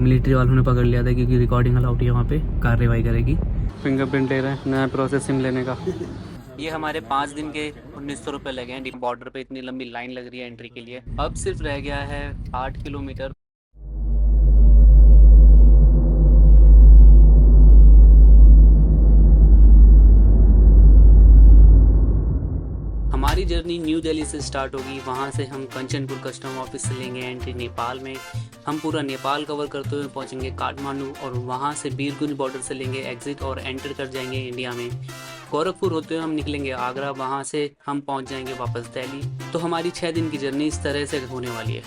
Military वालों ने पकड़ लिया था क्योंकि रिकॉर्डिंग अलाउड है, वहाँ पे कार्रवाई करेगी। फिंगरप्रिंट ले रहे हैं, नया प्रोसेस सिम लेने का। ये हमारे 5 दिन के 1900 रुपये लगे हैं। बॉर्डर पे इतनी लंबी लाइन लग रही है एंट्री के लिए। अब सिर्फ रह गया है 8 किलोमीटर। हमारी जर्नी न्यू दिल्ली से स्टार्ट होगी। वहाँ से हम कंचनपुर कस्टम ऑफिस से लेंगे एंट्री नेपाल में। हम पूरा नेपाल कवर करते हुए पहुँचेंगे काठमांडू और वहाँ से बीरगंज बॉर्डर से लेंगे एग्जिट और एंटर कर जाएंगे इंडिया में। गोरखपुर होते हुए हम निकलेंगे आगरा, वहाँ से हम पहुँच जाएंगे वापस दिल्ली। तो हमारी 6 दिन की जर्नी इस तरह से होने वाली है।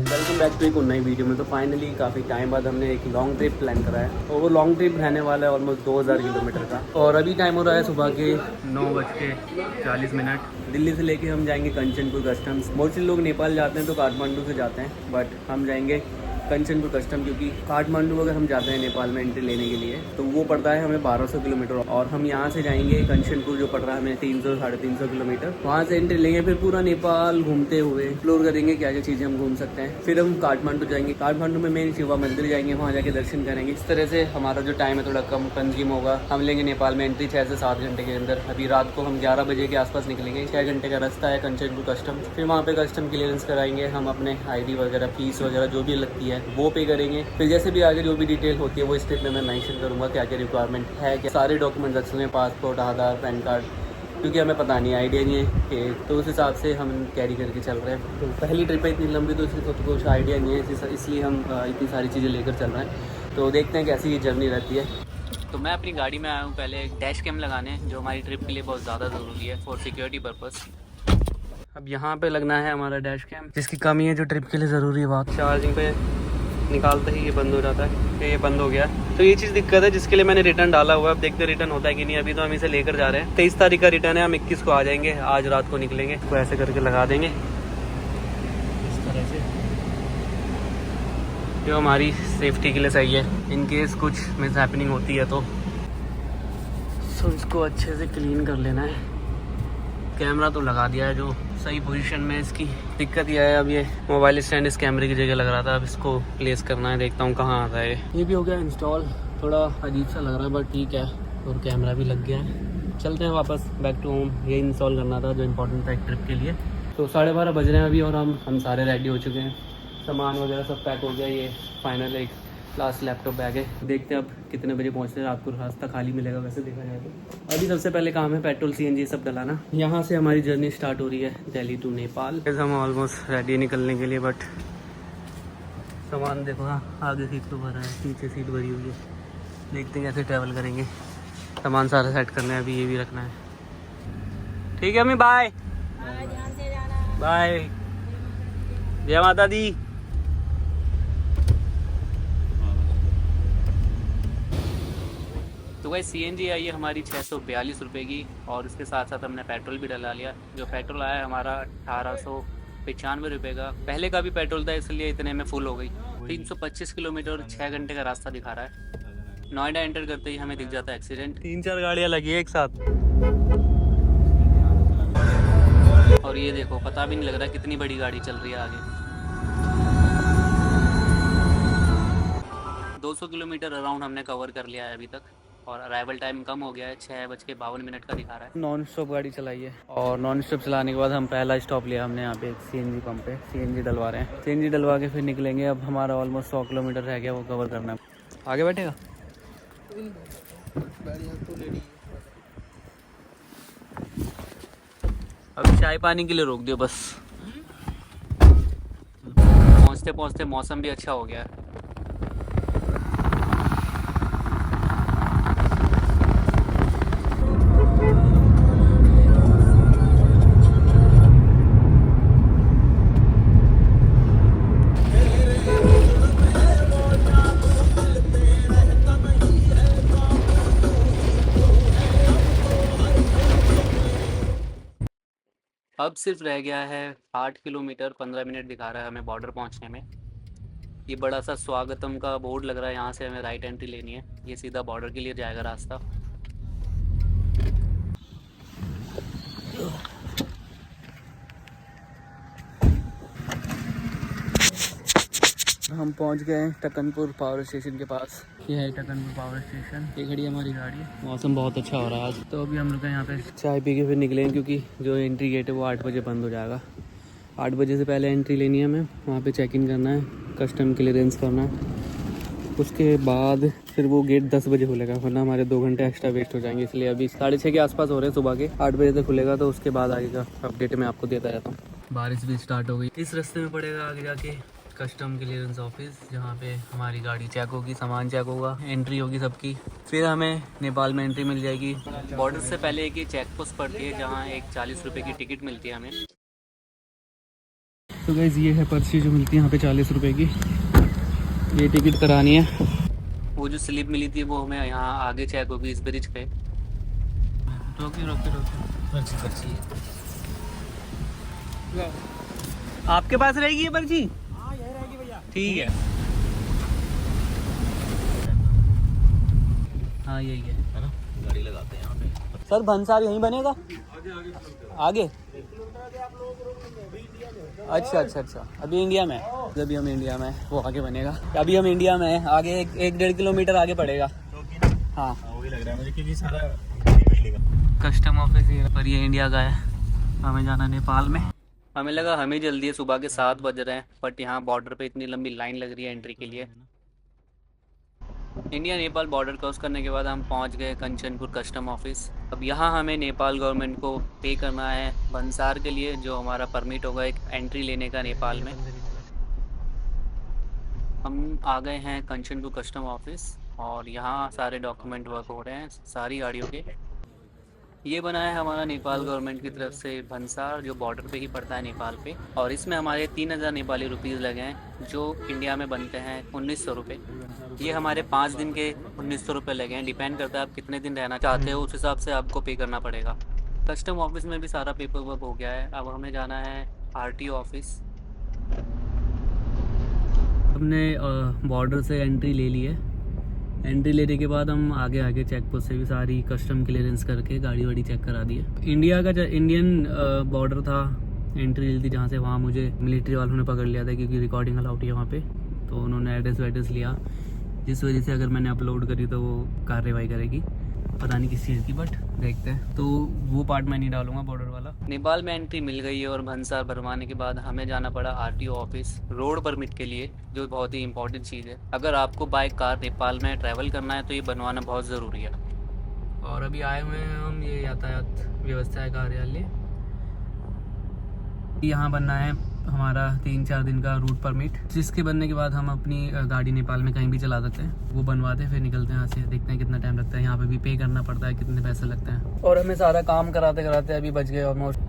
वेलकम बैक टू एक नई वीडियो में। तो फाइनली काफ़ी टाइम बाद हमने एक लॉन्ग ट्रिप प्लान करा है और वो लॉन्ग ट्रिप रहने वाला है ऑलमोस्ट 2000 किलोमीटर का। और अभी टाइम हो रहा है सुबह के 9:40। दिल्ली से लेके हम जाएंगे कंचनपुर कस्टम्स। मोस्टली लोग नेपाल जाते हैं तो काठमांडू से जाते हैं, बट हम जाएंगे कंचनपुर कस्टम, क्योंकि काठमांडू अगर हम जाते हैं नेपाल में एंट्री लेने के लिए तो वो पड़ता है हमें 1200 किलोमीटर। और हम यहाँ से जाएंगे कंचनपुर जो पड़ रहा है हमें 300-350 किलोमीटर। वहाँ से एंट्री लेंगे, फिर पूरा नेपाल घूमते हुए एक्सप्लोर करेंगे क्या क्या चीज़ें हम घूम सकते हैं। फिर हम काठमांडू जाएंगे। काठमांडू में मेन शिवा मंदिर जाएंगे, वहाँ जाके दर्शन करेंगे। इस तरह से हमारा जो टाइम है थोड़ा कम कंज्यूम होगा। हम लेंगे नेपाल में एंट्री 6 से 7 घंटे के अंदर। अभी रात को हम 11 बजे के आसपास निकलेंगे। 6 घंटे का रास्ता है कंचनपुर कस्टम। फिर वहाँ पे कस्टम क्लियरेंस कराएंगे हम, अपने ID वगैरह फीस वगैरह जो भी लगती है वो पे करेंगे। फिर जैसे भी आगे जो भी डिटेल होती है वो स्टेप में मैं मेंशन करूंगा, क्या क्या रिक्वायरमेंट है, क्या सारे डॉक्यूमेंट्स रख लें, पासपोर्ट, आधार, पैन कार्ड, क्योंकि हमें पता नहीं, आइडिया नहीं है कि तो उस हिसाब से हम कैरी करके चल रहे हैं। तो पहली ट्रिप है इतनी लंबी, तो इसलिए तो कुछ आइडिया नहीं है, इसलिए हम इतनी सारी चीज़ें लेकर चल रहे हैं। तो देखते हैं कैसी ये जर्नी रहती है। तो मैं अपनी गाड़ी में आया हूँ पहले एक डैश कैम लगाने, जो हमारी ट्रिप के लिए बहुत ज़्यादा ज़रूरी है फॉर सिक्योरिटी पर्पज़। अब यहाँ पे लगना है हमारा डैश कैम, जिसकी कमी है जो ट्रिप के लिए ज़रूरी है। बात चार्जिंग पे निकालते ही ये बंद हो जाता है, तो ये बंद हो गया। तो ये चीज़ दिक्कत है जिसके लिए मैंने रिटर्न डाला हुआ है। अब देखते रिटर्न होता है कि नहीं। अभी तो हम इसे लेकर जा रहे हैं। 23 तारीख का रिटर्न है, हम 21 को आ जाएंगे। आज रात को निकलेंगे, तो ऐसे करके लगा देंगे इस तरह से, जो हमारी सेफ्टी के लिए सही है। इन केस कुछ मिस हैपनिंग होती है तो इसको अच्छे से क्लीन कर लेना है। कैमरा तो लगा दिया है जो सही पोजीशन में। इसकी दिक्कत यह है, अब ये मोबाइल स्टैंड इस कैमरे की जगह लग रहा था, अब इसको प्लेस करना है। देखता हूँ कहाँ आता है। ये भी हो गया इंस्टॉल। थोड़ा अजीब सा लग रहा है बट ठीक है, और कैमरा भी लग गया है। चलते हैं वापस बैक टू होम। ये इंस्टॉल करना था जो इम्पोर्टेंट था एक ट्रिप के लिए। तो 12:30 बज रहे हैं अभी और हम सारे रेडी हो चुके हैं। सामान वगैरह सब पैक हो गया। ये फाइनल एक लास्ट लैपटॉप बैग है। देखते हैं अब कितने बजे पहुँचते हैं। रात को रास्ता खाली मिलेगा वैसे देखा जाए तो। अभी सबसे पहले काम है पेट्रोल CNG सब डलाना। यहाँ से हमारी जर्नी स्टार्ट हो रही है दिल्ली टू नेपाल। हम ऑलमोस्ट रेडी निकलने के लिए, बट सामान देखो, हाँ आगे सीट तो भरा है, पीछे सीट भरी हुई है। देखते हैं कैसे ट्रैवल करेंगे। सामान सारा सेट करना है, अभी ये भी रखना है। ठीक है अम्मी, बाय बाय। जय माता दी। तो वही CNG आई है हमारी 642 रुपये की, और उसके साथ साथ हमने पेट्रोल भी डला लिया। जो पेट्रोल आया है हमारा 1895 रुपये का। पहले का भी पेट्रोल था इसलिए इतने में फुल हो गई। 325 किलोमीटर 6 घंटे का रास्ता दिखा रहा है। नोएडा एंटर करते ही हमें दिख जाता है एक्सीडेंट। 3-4 गाड़ियाँ लगी है एक साथ, और ये देखो पता भी नहीं लग रहा कितनी बड़ी गाड़ी चल रही है आगे। 200 किलोमीटर अराउंड हमने कवर कर लिया है अभी तक, और अराइवल टाइम कम हो गया है, 6:52 का दिखा रहा है। नॉन स्टॉप गाड़ी चलाई है, और नॉन स्टॉप चलाने के बाद हम पहला स्टॉप लिया हमने यहाँ पे एक CNG पंप पे। CNG डलवा रहे हैं। CNG डलवा के फिर निकलेंगे। अब हमारा ऑलमोस्ट 100 किलोमीटर रह गया, वो कवर करना है। आगे बैठेगा। अब चाय पानी के लिए रोक दियो बस। पहुँचते पहुँचते मौसम भी अच्छा हो गया है। अब सिर्फ रह गया है 8 किलोमीटर 15 मिनट दिखा रहा है हमें बॉर्डर पहुंचने में। ये बड़ा सा स्वागतम का बोर्ड लग रहा है, यहाँ से हमें राइट एंट्री लेनी है। ये सीधा बॉर्डर के लिए जाएगा रास्ता। हम पहुंच गए हैं टकनपुर पावर स्टेशन के पास। ये है टकनपुर पावर स्टेशन। ये खड़ी हमारी गाड़ी। मौसम बहुत अच्छा हो रहा है आज। तो अभी हम लोग यहाँ पे चाय पी के फिर निकलेंगे, क्योंकि जो एंट्री गेट है वो 8 बजे बंद हो जाएगा। 8 बजे से पहले एंट्री लेनी है हमें। वहाँ पे चेक इन करना है, कस्टम क्लियरेंस करना है। उसके बाद फिर वो गेट 10 बजे खुलेगा, वरना हमारे 2 घंटे एक्स्ट्रा वेस्ट हो जाएंगे। इसलिए अभी 6:30 के आसपास हो रहे हैं सुबह के। 8 बजे तक खुलेगा, तो उसके बाद आगे का अपडेट मैं आपको देता रहता हूँ। बारिश भी स्टार्ट हो गई। इस रास्ते में पड़ेगा आगे जाके कस्टम क्लियरेंस ऑफिस, जहाँ पे हमारी गाड़ी चेक होगी, सामान चेक होगा, एंट्री होगी सबकी। फिर हमें नेपाल में एंट्री मिल जाएगी। बॉर्डर से पहले एक ये चेक पोस्ट पड़ती है, जहाँ एक 40 रुपये की टिकट मिलती है हमें। तो गाइस ये है पर्ची जो मिलती है यहाँ पे 40 रुपये की। ये टिकट करानी है। वो जो स्लिप मिली थी वो हमें यहाँ आगे चेक होगी, इस ब्रिज पे। रोकिए पर्ची आपके पास रहेगी ये पर्ची? हाँ यही रहेगी भैया। ठीक है, हाँ यही है ना। गाड़ी लगाते हैं यहाँ पे। सर भंसार यहीं बनेगा? आगे अच्छा अभी इंडिया में है। जब भी हम इंडिया में है वो आगे बनेगा। अभी हम इंडिया में है, आगे 1-1.5 किलोमीटर आगे पड़ेगा। हाँ वही लग रहा है मुझे, क्योंकि सारा कस्टम ऑफिस है पर ये इंडिया का है। हमें जाना नेपाल में। हमें लगा हमें जल्दी है, सुबह के 7 बज रहे हैं, बट यहाँ बॉर्डर पे इतनी लंबी लाइन लग रही है एंट्री के लिए। इंडिया नेपाल बॉर्डर क्रॉस करने के बाद हम पहुँच गए कंचनपुर कस्टम ऑफिस। अब यहाँ हमें नेपाल गवर्नमेंट को पे करना है भंसार के लिए, जो हमारा परमिट होगा एक एंट्री लेने का नेपाल में। हम आ गए हैं कंचनपुर कस्टम ऑफिस और यहाँ सारे डॉक्यूमेंट वर्क हो रहे हैं सारी गाड़ियों के। ये बना है हमारा नेपाल गवर्नमेंट की तरफ से भंसार, जो बॉर्डर पे ही पड़ता है नेपाल पे। और इसमें हमारे 3000 नेपाली रुपीज़ लगे हैं, जो इंडिया में बनते हैं 1900 रुपये। ये हमारे 5 दिन के 1900 रुपये लगे हैं। डिपेंड करता है आप कितने दिन रहना चाहते हो, उस हिसाब से आपको पे करना पड़ेगा। कस्टम ऑफिस में भी सारा पेपर वर्क हो गया है। अब हमें जाना है RTO ऑफिस। हमने बॉर्डर से एंट्री ले ली है। एंट्री लेने के बाद हम आगे चेक पोस्ट से भी सारी कस्टम क्लियरेंस करके गाड़ी वाड़ी चेक करा दी है। इंडियन बॉर्डर था, एंट्री ली थी जहाँ से, वहाँ मुझे मिलिट्री वालों ने पकड़ लिया था, क्योंकि रिकॉर्डिंग अलाउड है वहाँ पे। तो उन्होंने एड्रेस लिया, जिस वजह से अगर मैंने अपलोड करी तो वो कार्रवाई करेगी, पता नहीं किस चीज़ की, बट देखते हैं। तो वो पार्ट मैं नहीं डालूंगा बॉर्डर वाला। नेपाल में एंट्री मिल गई है और भंसार भरवाने के बाद हमें जाना पड़ा RTO ऑफिस रोड परमिट के लिए, जो बहुत ही इंपॉर्टेंट चीज़ है। अगर आपको बाय कार नेपाल में ट्रैवल करना है तो ये बनवाना बहुत ज़रूरी है। और अभी आए हुए हैं हम ये यातायात व्यवस्था कार्यालय। यहाँ बनना है हमारा 3-4 दिन का रूट परमिट, जिसके बनने के बाद हम अपनी गाड़ी नेपाल में कहीं भी चला सकते हैं। वो बनवाते हैं, फिर निकलते हैं यहाँ से। देखते हैं कितना टाइम लगता है। यहाँ पे भी पे करना पड़ता है, कितने पैसे लगते हैं। और हमें सारा काम कराते कराते अभी बज गए ऑलमोस्ट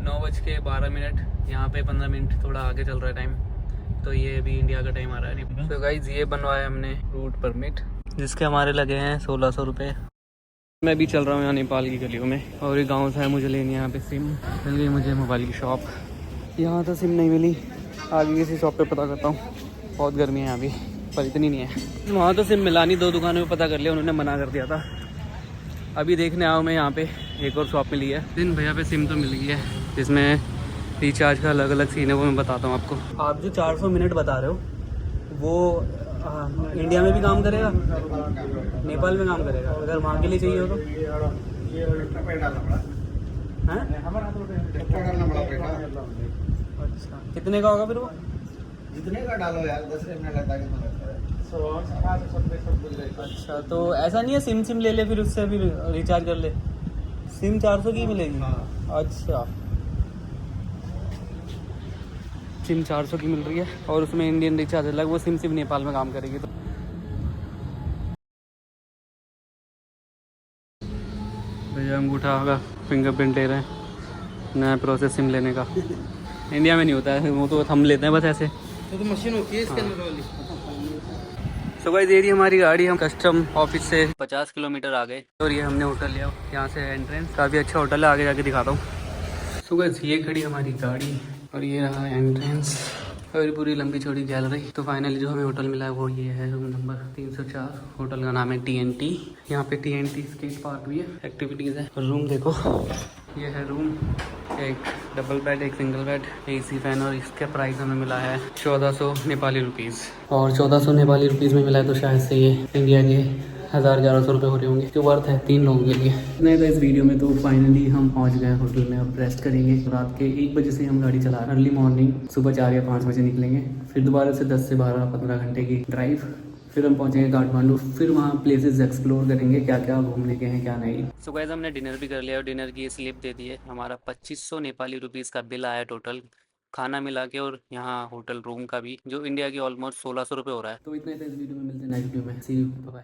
9:12। यहाँ पे 15 मिनट थोड़ा आगे चल रहा है टाइम, तो ये अभी इंडिया का टाइम आ रहा है। तो गाइज ये बनवाया हमने रूट परमिट, जिसके हमारे लगे हैं 1600 रुपये। मैं भी चल रहा हूँ यहाँ नेपाल की गलियों में, और ये गाँव से है मुझे लेनी है यहाँ पे सिम। मिल गई मुझे मोबाइल की शॉप। यहाँ तो सिम नहीं मिली, आगे किसी शॉप पे पता करता हूँ। बहुत गर्मी है यहाँ भी, पर इतनी नहीं है। वहाँ तो सिम मिला नहीं, 2 दुकानों में पता कर लिया, उन्होंने मना कर दिया था। अभी देखने आया हूँ मैं यहाँ पे एक और शॉप मिली है। दिन भैया पे सिम तो मिल गई है, जिसमें रिचार्ज का अलग अलग सीन है, वो मैं बताता हूँ आपको। आप जो 400 मिनट बता रहे हो वो इंडिया में भी काम करेगा, नेपाल में काम करेगा? अगर वहाँ के लिए चाहिए हो तो अच्छा, कितने का होगा फिर वो? जितने का डालो यार, 10 मिनट लगता है। अच्छा, तो ऐसा नहीं है सिम ले ले फिर उससे भी रिचार्ज कर ले? सिम 400 की मिलेगी? अच्छा, सिम 400 की मिल रही है, और उसमें इंडियन रिचार्ज अलग। वो सिम सिर्फ नेपाल में काम करेगी। तो भैया अंगूठा होगा, फिंगरप्रिंट ले रहे हैं। नया प्रोसेस सिम लेने का इंडिया में नहीं होता है, वो तो हम लेते हैं बस ऐसे। तो मशीन होती है इसके अंदर वाली। सो गाइस ये रही हमारी गाड़ी। हम कस्टम ऑफिस से 50 किलोमीटर आ गए, और ये हमने होटल लिया। यहाँ से एंट्रेंस, काफ़ी अच्छा होटल है, आगे जाके दिखाता हूँ। सो गाइस ये खड़ी हमारी गाड़ी, और ये रहा एंट्रेंस, और पूरी लंबी चौड़ी गैलरी। तो फाइनली जो हमें होटल मिला है वो ये है, रूम नंबर 304। होटल का नाम है TNT। यहाँ पे TNT स्केट पार्क भी है, एक्टिविटीज़ है। और रूम देखो, ये है रूम। एक डबल बेड, एक सिंगल बेड, AC फैन, और इसका प्राइस हमें मिला है 1400 नेपाली रुपीज़। और 1400 नेपाली रुपीज़ में मिला है, तो शायद से ये इंडिया के 1000-1100 रुपये हो रहे होंगे, जो वर्थ है 3 लोगों के लिए। नहीं था इस वीडियो में। तो फाइनली हम पहुंच गए होटल में, अब रेस्ट करेंगे। रात के 1 बजे से हम गाड़ी चला रहे हैं, अर्ली मॉर्निंग सुबह 4 या 5 बजे निकलेंगे, फिर दोबारा से 10 से 12-15 घंटे की ड्राइव, फिर हम पहुंचेंगे काठमांडू, फिर वहाँ प्लेसेस एक्सप्लोर करेंगे, क्या क्या घूमने के हैं क्या नहीं। सो गाइस, हमने डिनर भी कर लिया और डिनर की स्लिप दे दी है। हमारा 2500 नेपाली रुपीज़ का बिल आया टोटल, खाना मिला के, और यहाँ होटल रूम का भी, जो इंडिया की ऑलमोस्ट 1600 रुपये हो रहा है। तो इतना ही था इस वीडियो में, मिलते हैं नेक्स्ट वीडियो में। सी यू, बाय।